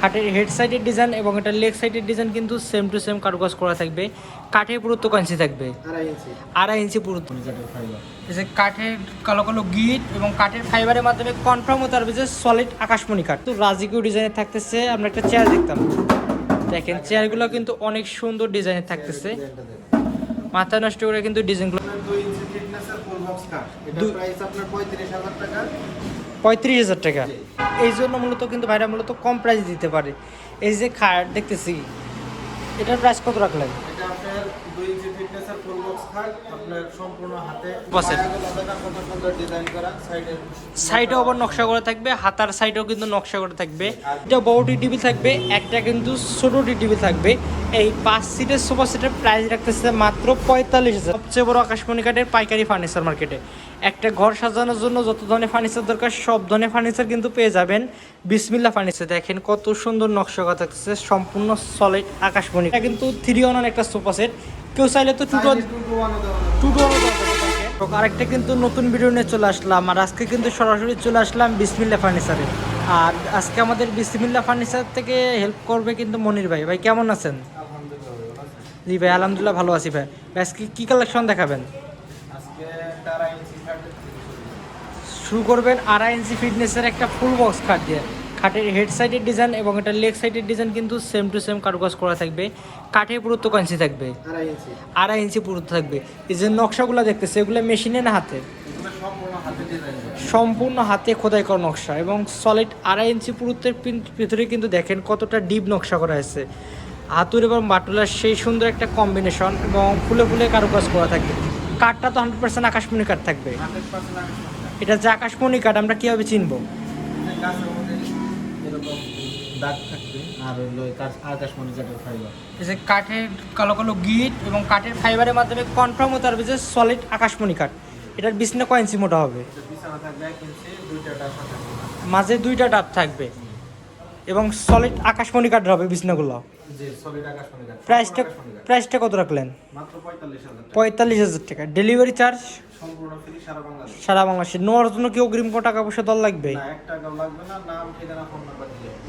খাটের হেড সাইডের ডিজাইন এবং এটা লেগ সাইডের ডিজাইন কিন্তু সেম টু সেম কারুকাজ করা থাকবে। কাঠের পুরুত্ব কঞ্চি থাকবে 2.5 ইঞ্চি পুরুত্ব। এই যে কাঠের কালো কালো গিট এবং কাঠের ফাইবারের মাধ্যমে কনফার্ম হতে পারবে যে সলিড আকাশমণি কাঠ। তো রাজকীয় ডিজাইনের থাকতেছে। আমরা একটা চেয়ার দেখতাম, দেখেন চেয়ারগুলো কিন্তু অনেক সুন্দর ডিজাইনের থাকতেছে। মাথা নষ্ট করে কিন্তু ডিজাইনগুলো 35,000 টাকা। এই জন্য মূলত কিন্তু ভাইরা মূলত কম প্রাইস দিতে পারে। এই যে খাট দেখতেছি, এটার প্রাইস কত রাখলেন? এটা আপনার 2 ইঞ্চি ফিটনেসের ফুল বক্স খাট, আপনার সম্পূর্ণ হাতে সুন্দর ডিজাইন করা, সাইডে আবার নকশা করা থাকবে, হাতার সাইডেও কিন্তু নকশা করা থাকবে। এটা বড় টিভি থাকবে, একটা কিন্তু ছোট টিভি থাকবে। এই 5 সিটের সোফা সেটের প্রাইস রাখতেছে মাত্র 45,000। সবচেয়ে বড় আকাশমণি কাঠের পাইকারি ফার্নিচার মার্কেটে। একটা ঘর সাজানোর জন্য যত ধরনের ফার্নিচার দরকার সব ধরনের ফার্নিচার কিন্তু পেয়ে যাবেন বিসমিল্লাহ ফার্নিচার। দেখেন কত সুন্দর নকশা করা থাকতেছে, সম্পূর্ণ সলিড আকাশমণি। এটা কিন্তু 3-in-1 একটা সোফা সেট, কেউ চাইলে তো 2-in-1 আরেকটা কিন্তু নতুন ভিডিও নিয়ে চলে আসলাম। আর আজকে কিন্তু সরাসরি চলে আসলাম বিসমিল্লাহ ফার্নিচারে। আর আজকে আমাদের বিসমিল্লাহ ফার্নিচার থেকে হেল্প করবে কিন্তু মনির ভাই। ভাই কেমন আছেন? জি ভাই আলহামদুলিল্লাহ ভালো আছি ভাই। আজকে কি কালেকশন দেখাবেন? শুরু করবেন 2.5 ইঞ্চি ফিটনেসের একটা ফুল বক্স খাট দিয়ে। খাটের হেড সাইডের ডিজাইন এবং এটা লেগ সাইডের ডিজাইন কিন্তু সেম টু সেম কারুকাজ করা থাকবে। কাঠের পুরুত্ব কঞ্চি থাকবে 2.5 ইঞ্চি পুরুত্ব থাকবে। এই যে নকশাগুলো দেখতেছে এগুলো মেশিনে না হাতে? সম্পূর্ণ হাতে খোদাই করা নকশা এবং সলিড 2.5 ইঞ্চি পুরুত্বের ভিতরে কিন্তু দেখেন কতটা ডিপ নকশা করা হয়েছে। হাতুর এবং বাটুলার সেই সুন্দর একটা কম্বিনেশন এবং ফুলে ফুলে কারুকাজ করা থাকবে। কাঠটা তো 100% আকাশমণি কাঠ থাকবে। এটা যে আকাশমণি কাঠ আমরা কীভাবে চিনবো? এই যে কাঠের কালো কালো গিট এবং কাঠের ফাইবারের মাধ্যমে কনফার্ম হতে পারবে যে সলিড আকাশমণি কাঠ। এটার বিছনা কয় ইঞ্চি মোটা হবে? মাঝে 2টা ডাব থাকবে এবং সলিড আকাশমণি কাঠের হবে বিছনাগুলো। প্রাইসটা কত রাখলেন? 45,000 টাকা। ডেলিভারি চার্জ সারা বাংলাদেশে। নেওয়ার জন্য কি অগ্রিম টাকা পয়সা দর লাগবে?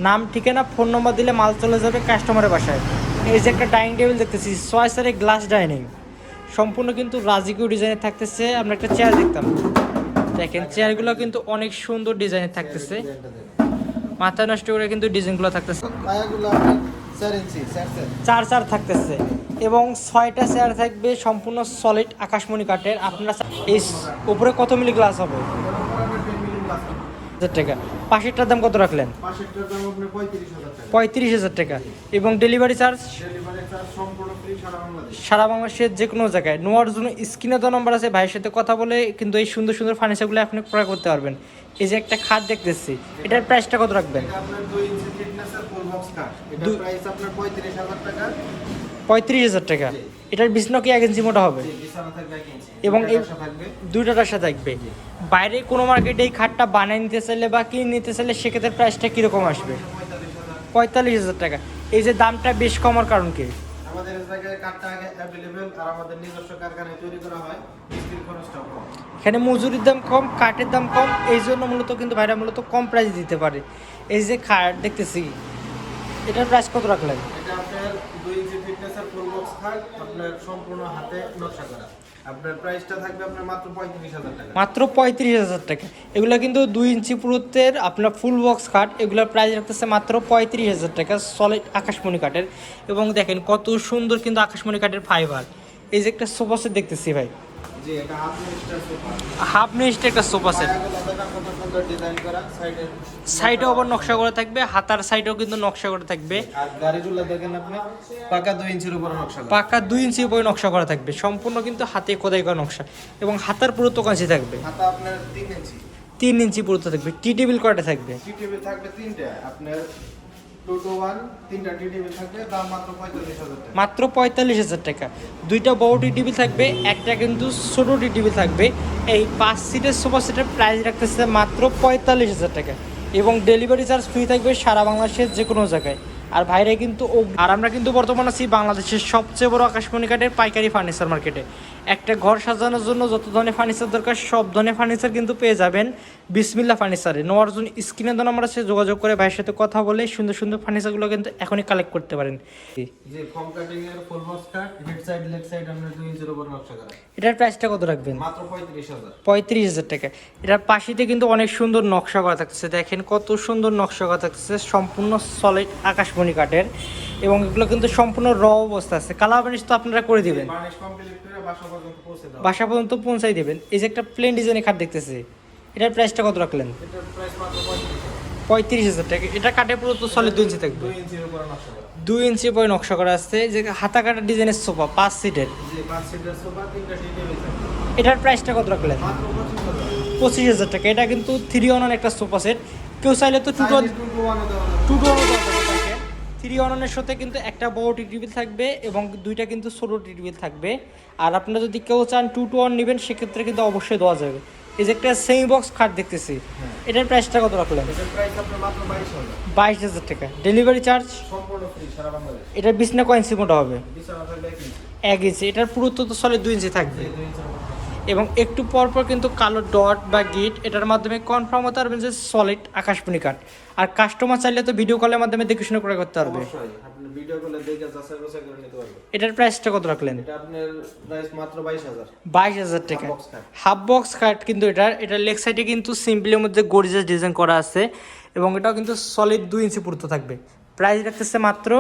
নাম ঠিকানা ফোন নম্বর দিলে মাল চলে যাবে কাস্টমারের বাসায়। এই যে একটা ডাইনিং টেবিল দেখতেছি, 6 গ্লাস ডাইনিং, সম্পূর্ণ কিন্তু রাজকীয় ডিজাইনের থাকতেছে। আমরা একটা চেয়ার দেখতাম, দেখেন চেয়ারগুলো কিন্তু অনেক সুন্দর ডিজাইনের থাকতেছে। মাথা নষ্ট করে কিন্তু ডিজাইনগুলো থাকতেছে। 4 থাকতেছে এবং 6টা চেয়ার থাকবে সম্পূর্ণ সলিড আকাশমণি কাঠের। আপনারা এই উপরে কত মিলি গ্লাস হবে? 1000 টাকা। পাশেরটার দাম কত রাখলেন? 35,000 টাকা। এবং ডেলিভারি চার্জ সারা বাংলাদেশের যে কোনো জায়গায়। নেওয়ার জন্য স্ক্রিনে দেওয়া নম্বর আছে, ভাইয়ের সাথে কথা বলে কিন্তু এই সুন্দর সুন্দর ফার্নিচারগুলো আপনি ক্রয় করতে পারবেন। এই যে একটা খাট দেখতেছি, এটার প্রাইসটা কত রাখবেন? 35,000 টাকা। এটার বিছনা কি 1 ইঞ্চি মোটা হবে? এবং এই 2টা রাশা থাকবে। বাইরে কোনো মার্কেটে এই খাটটা বানিয়ে নিতে চাইলে বা কিনে নিতে চাইলে সেক্ষেত্রে প্রাইসটা কীরকম আসবে? 45,000 টাকা। এই যে দামটা বেশ কমার কারণ কি? আমাদের জায়গায় কাঠটা अवेलेबल আর আমাদের নিজস্ব কারখানায় তৈরি করা হয়, মিস্ত্রির খরচটা কম। এখানে মজুরির দাম কম, কাঠের দাম কম, এই জন্য মূলত কিন্তু ভাইরা মূলত কম প্রাইস দিতে পারে। এই যে খাট দেখতেছি, এটার প্রাইস কত রাখলেন? এটা আপনার 2 ইঞ্চি ফিটনেসের ফুল বক্স খাট, আপনার সম্পূর্ণ হাতে নকশা করা। আপনার প্রাইসটা থাকবে আপনার মাত্র 35,000 টাকা। মাত্র 35,000 টাকা। এগুলো কিন্তু 2 ইঞ্চি পুরুত্বের আপনার ফুল বক্স খাট, এগুলোর প্রাইস রাখতেছে মাত্র 35,000 টাকা সলিড আকাশমণি কাঠের। এবং দেখেন কত সুন্দর কিন্তু আকাশমণি কাঠের ফাইবার। এই যে একটা সোফা সেট দেখতেছি ভাই, জি এটা হাফ নিচটা একটা সোফা সেট, সুন্দর ডিজাইন করা, সাইডে আবার নকশা করা থাকবে, হাতার সাইডেও কিন্তু নকশা করা থাকবে। আর গাড়িগুলো দেখেন আপনি পাকা 2 ইঞ্চির উপরে নকশা করা, পাকা 2 ইঞ্চির উপরে নকশা করা থাকবে, সম্পূর্ণ কিন্তু হাতে খোদাই করা নকশা। এবং হাতার পুরুত্ব কাঁচি থাকবে, হাতা আপনার 3 ইঞ্চি, 3 ইঞ্চি পুরুত্ব থাকবে। টি টেবিল কয়টা থাকবে? টি টেবিল থাকবে 3টা, আপনার 2 to 1 3টা টি টেবিল থাকবে, দাম মাত্র 45,000 টাকা। মাত্র 45,000 টাকা। 2টা বড় টি টেবিল থাকবে, একটা কিন্তু ছোট টি টেবিল থাকবে। এই 5 সিটের সোফা সেটের প্রাইস রাখতেছে মাত্র 45,000 টাকা। এবং ডেলিভারি চার্জ ফ্রি থাকবে সারা বাংলাদেশের যে কোনো জায়গায়। আর ভাইরা কিন্তু আর আমরা কিন্তু বর্তমানে আছি বাংলাদেশের সবচেয়ে বড় আকাশমণি কাঠের পাইকারি ফার্নিচার মার্কেটে। একটা ঘর সাজানোর জন্য যত ধরনের ফার্নিচার দরকার সব ধরনের ফার্নিচার কিন্তু পেয়ে যাবেন বিসমিল্লাহ ফার্নিচারে। নেওয়ার জন্য স্ক্রিনে দেওয়া নাম্বার আছে, যোগাযোগ করে ভাইয়ের সাথে কথা বলে সুন্দর সুন্দর ফার্নিচারগুলো কিন্তু এখনই কালেক্ট করতে পারেন। যে ফর্ম কাটিং এর ফুল বক্স খাট, হেড সাইড লেগ সাইড আপনার 2 ইঞ্চির উপর নকশা করা। এটার প্রাইসটা কত রাখবেন? মাত্র 35,000। 35,000 টাকা। এটার পাশেতে কিন্তু অনেক সুন্দর নকশা করা থাকছে, দেখেন কত সুন্দর নকশা করা থাকছে, সম্পূর্ণ সলিড আকাশমণি কাঠের এবং এগুলো কিন্তু সম্পূর্ণ র অবস্থা আছে। কালার বানিশ তো আপনারা করে দিবেন, বানিশ কমপ্লিট করে বাসা পর্যন্ত পৌঁছে দাও। বাসা পর্যন্ত পৌঁছাই দেবেন। এই যে একটা প্লেন ডিজাইনের খাট দেখতেছি, এটার প্রাইসটা কত রাখলেন? এটার প্রাইস মাত্র 35,000। 35,000 টাকা। এটা কাঠে পুরো তো সলিড 2 ইঞ্চি থাকবে, 2 ইঞ্চির উপর নকশা করা। 2 ইঞ্চি পরে নকশা করা আছে। যে হাতা কাটা ডিজাইনের সোফা 5 সিটের, যে 5 সিটার সোফা 3টা টি টেবিল থাকবে। এটার প্রাইসটা কত রাখলেন? মাত্র 25,000। 25,000 টাকা। এটা কিন্তু 3-in-1 একটা সোফা সেট, কেউ চাইলে তো 2-to-1 থাকে। 3-in-1 সাথে কিন্তু একটা বড় টি টেবিল থাকবে এবং দুইটা কিন্তু ছোট টি টেবিল থাকবে। আর আপনারা যদি কেউ চান 2-to-1 নেবেন সেক্ষেত্রে কিন্তু অবশ্যই দেওয়া যাবে। এই যে একটা সেমি বক্স খাট দেখতেছি, এটার প্রাইসটা কত রাখলেন? এটার প্রাইস আপনার মাত্র 22,000। 22,000 টাকা। ডেলিভারি চার্জ সম্পূর্ণ ফ্রি সারা বাংলাদেশ। এটার বিছনা কয় ইঞ্চি মোটা হবে? বিছানা থাকবে 1 ইঞ্চি। 1 ইঞ্চি। এটার পুরো তো সলিড 2 ইঞ্চি থাকবে 2 ইঞ্চির উপর। এবং একটু পর পর কিন্তু কালো ডট বা গিট এটার মাধ্যমে কনফার্ম হতে পারবেন যে সলিড আকাশমণি কাঠ। আর কাস্টমার চাইলে তো ভিডিও কলের মাধ্যমে দেখে শুনে ক্রয় করতে পারবে। অবশ্যই আপনি ভিডিও কলে দেখে যাচাই বাছাই করে নিতে পারবেন। এটার প্রাইসটা কত রাখলেন? এটা আপনার প্রাইস মাত্র 22,000। 22,000 টাকা। Half box খাট। হাফ বক্স খাট কিন্তু এটার লেগ সাইডে কিন্তু সিম্পলের মধ্যে গর্জিয়াস ডিজাইন করা আছে এবং এটাও কিন্তু সলিড 2 ইঞ্চি পুরো থাকবে। প্রাইস রাখতেছে মাত্র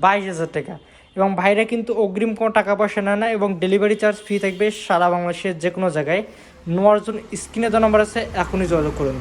22,000 টাকা। এবং ভাইরা কিন্তু অগ্রিম কোনো টাকা পয়সা নেয় না এবং ডেলিভারি চার্জ ফ্রি থাকবে সারা বাংলাদেশের যে কোনো জায়গায়। নেওয়ার জন্য স্ক্রিনে দেওয়া নাম্বার আছে, এখনই যোগাযোগ করুন।